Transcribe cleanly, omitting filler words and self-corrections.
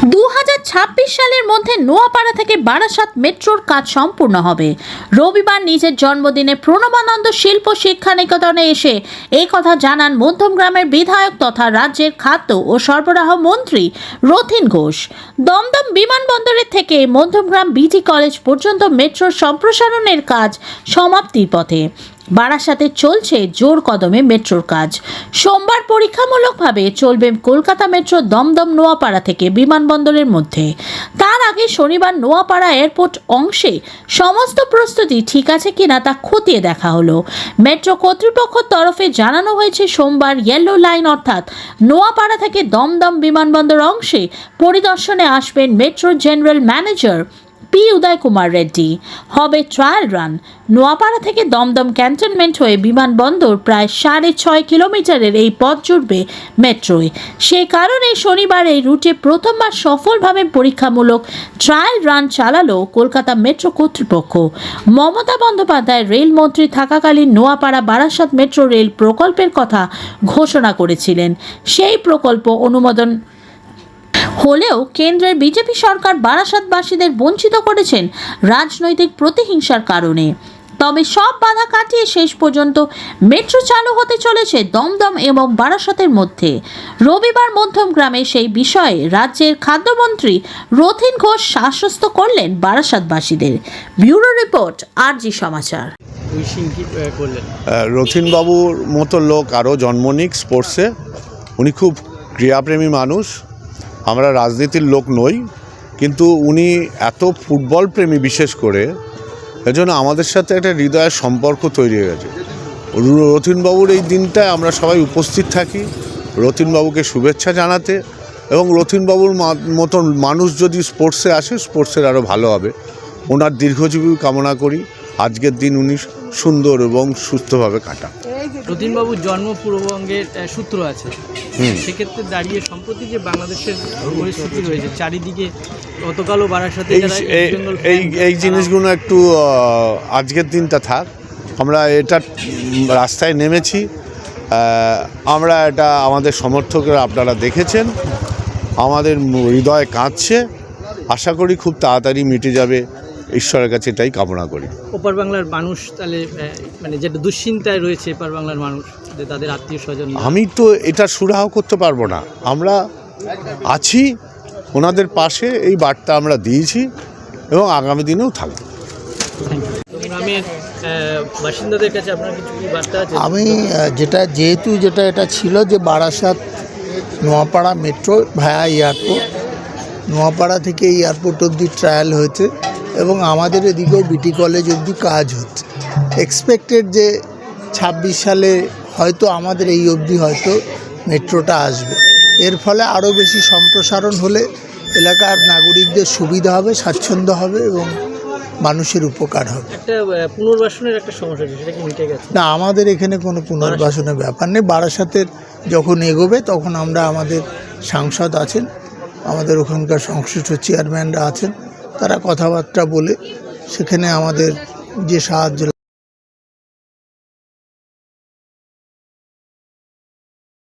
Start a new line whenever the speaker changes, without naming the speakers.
2026 সালের মধ্যে নোয়াপাড়া থেকে বারাসাত মেট্রোর কাজ সম্পূর্ণ হবে। রবিবার নিজের জন্মদিনে প্রণবানন্দ শিল্প শিক্ষা নিকেতনে এসে এই কথা জানান মধ্যমগ্রামের বিধায়ক তথা রাজ্যের খাদ্য ও সরবরাহ মন্ত্রী রথীন ঘোষ। দমদম বিমানবন্দরের থেকে মধ্যমগ্রাম বিটি কলেজ পর্যন্ত মেট্রোর সম্প্রসারণের কাজ সমাপ্তির পথে। বারাসাতে চলছে জোর কদমে মেট্রোর কাজ। সোমবার পরীক্ষামূলকভাবে চলবে কলকাতা মেট্রো দমদম নোয়াপাড়া থেকে বিমানবন্দরের মধ্যে। তার আগে শনিবার নোয়াপাড়া এয়ারপোর্ট অংশে সমস্ত প্রস্তুতি ঠিক আছে কিনা তা খতিয়ে দেখা হলো। মেট্রো কর্তৃপক্ষের তরফে জানানো হয়েছে সোমবার ইয়েলো লাইন অর্থাৎ নোয়াপাড়া থেকে দমদম বিমানবন্দর অংশে পরিদর্শনে আসবেন মেট্রোর জেনারেল ম্যানেজার পি উদয় কুমার রেড্ডি। হবে ট্রায়াল রান। নোয়াপাড়া থেকে দমদম ক্যান্টনমেন্ট হয়ে বিমানবন্দর প্রায় 6.5 কিলোমিটারের এই পথ জুড়বে মেট্রোয়। সে কারণে শনিবার এই রুটে প্রথমবার সফলভাবে পরীক্ষামূলক ট্রায়াল রান চালালো কলকাতা মেট্রো কর্তৃপক্ষ। মমতা বন্দ্যোপাধ্যায় রেলমন্ত্রী থাকাকালীন নোয়াপাড়া বারাসাত মেট্রো রেল প্রকল্পের কথা ঘোষণা করেছিলেন। সেই প্রকল্প অনুমোদন হলেও কেন্দ্রের বিজেপি সরকার বারাসাতবাসীদের বঞ্চিত করেছেন রাজনৈতিক প্রতিহিংসার কারণে। তবে সব বাধা কাটিয়ে শেষ পর্যন্ত মেট্রো চালু হতে চলেছে দমদম এবং বারাসাতের মধ্যে। রবিবার মধ্যমগ্রামে সেই বিষয়ে রাজ্যের খাদ্যমন্ত্রী রথীন ঘোষ আশ্বস্ত করলেন বারাসাতবাসীদের। ব্যুরো রিপোর্ট, আরজি সমাচার।
রথীনবাবুর মতো লোক আরও জন্ম নিক স্পোর্টসে। উনি খুব ক্রীড়াপ্রেমী মানুষ। আমরা রাজনীতির লোক নই, কিন্তু উনি এত ফুটবল প্রেমী বিশেষ করে, এজন্য আমাদের সাথে একটা হৃদয়ের সম্পর্ক তৈরি হয়ে গেছে। রথীনবাবুর এই দিনটায় আমরা সবাই উপস্থিত থাকি রথীনবাবুকে শুভেচ্ছা জানাতে, এবং রথীনবাবুর মতন মানুষ যদি স্পোর্টসে আসে স্পোর্টসের আরও ভালো হবে। ওনার দীর্ঘজীবী কামনা করি। আজকের দিন উনি সুন্দর এবং সুস্থভাবে কাটান।
রথীনবাবুর জন্ম পূর্ববঙ্গের সূত্র আছে, সেক্ষেত্রে দাঁড়িয়ে সম্প্রতি যে বাংলাদেশের পরিস্থিতি রয়েছে চারিদিকে, গতকালও বারাসাতে
এই জিনিসগুলো একটু আজকের দিনটা থাক। আমরা এটা রাস্তায় নেমেছি, আমরা এটা আমাদের সমর্থকরা আপনারা দেখেছেন, আমাদের হৃদয় কাঁদছে। আশা করি খুব তাড়াতাড়ি মিটে যাবে, ঈশ্বরের কাছে এটাই কামনা করি।
ওপার বাংলার মানুষ তাহলে মানে যেটা দুশ্চিন্তায় রয়েছে এপার বাংলার মানুষ, তাদের আত্মীয় স্বজন,
আমি তো এটা সুরাহ করতে পারবো না। আমরা আছি ওনাদের পাশে, এই বার্তা আমরা দিয়েছি এবং আগামী দিনেও থাকবো।
গ্রামের বাসিন্দাদের কাছে আপনার কিছু বার্তা আছে?
আমি যেহেতু এটা ছিল যে বারাসাত নোয়াপাড়া মেট্রো ভায়া এয়ারপোর্ট, নোয়াপাড়া থেকে এই এয়ারপোর্ট অবধি ট্রায়াল হয়েছে এবং আমাদের এদিকেও বিটি কলেজ অবধি কাজ হচ্ছে। এক্সপেক্টেড যে 26 সালে হয়তো আমাদের এই অবধি হয়তো মেট্রোটা আসবে। এর ফলে আরও বেশি সম্প্রসারণ হলে এলাকার নাগরিকদের সুবিধা হবে, স্বাচ্ছন্দ্য হবে এবং মানুষের উপকার হবে।
একটা পুনর্বাসনের একটা সমস্যা আছে, সেটা কি মিটে গেছে?
না, আমাদের এখানে কোনো পুনর্বাসনের ব্যাপার নেই। বারাসাতের যখন এগোবে তখন আমরা, আমাদের সাংসদ আছেন, আমাদের ওখানকার সংশ্লিষ্ট চেয়ারম্যানরা আছেন, তারা কথাবার্তা বলে সেখানে আমাদের যে সাহায্য